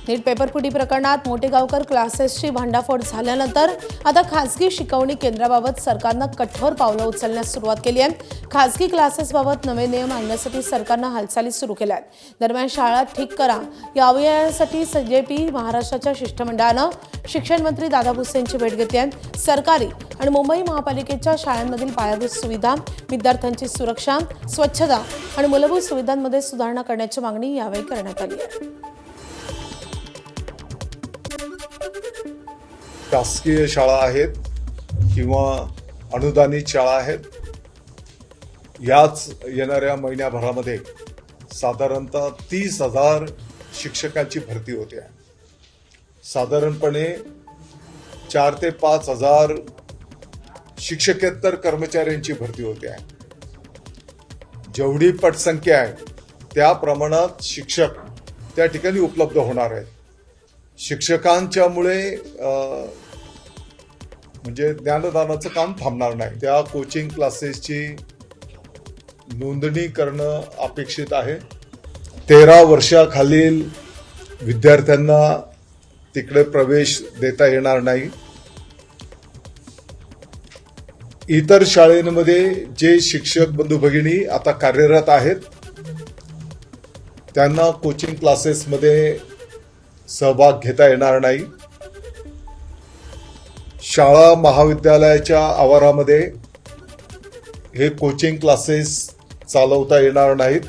नीट पेपरफुटी प्रकरणात मोठेगावकर क्लासेसची भांडाफोड झाल्यानंतर आता खासगी शिकवणी केंद्राबाबत सरकारनं कठोर पावलं उचलण्यास सुरुवात केली आहे। खासगी क्लासेसबाबत नवे नियम आणण्यासाठी सरकारनं हालचाली सुरू केल्या आहेत। दरम्यान शाळा ठीक करा या अभियानासाठी जेपी महाराष्ट्राच्या शिष्टमंडळानं शिक्षण मंत्री दादा भुसे यांची भेट घेतली आहे। सरकारी आणि मुंबई महापालिकेच्या शाळांमधील पायाभूत सुविधा, विद्यार्थ्यांची सुरक्षा, स्वच्छता आणि मूलभूत सुविधांमध्ये सुधारणा करण्याची मागणी यावेळी करण्यात आली आहे। शासकीय शाळा आहेत किंवा अनुदानित शाळा आहेत, याच येणाऱ्या महिन्याभरामध्ये साधारणतः 30,000 शिक्षकांची भरती होते आहे। साधारणपणे 4 ते 5,000 शिक्षकेतर कर्मचाऱ्यांची भरती होते आहे। जेवढी पटसंख्या आहे त्या प्रमाणात शिक्षक त्या ठिकाणी उपलब्ध होणार आहेत। शिक्षकांच्यामुळे म्हणजे ज्ञानदानाचं काम थांबणार नाही। त्या कोचिंग क्लासेसची नोंदणी करणं अपेक्षित आहे। 13 वर्षाखालील विद्यार्थ्यांना तिकडे प्रवेश देता येणार नाही। इतर शाळांमध्ये जे शिक्षक बंधू भगिनी आता कार्यरत आहेत त्यांना कोचिंग क्लासेसमध्ये सहभाग घेता येणार नाही। शाळा महाविद्यालयाच्या आवारामध्ये हे कोचिंग क्लासेस चालवता येणार नाहीत।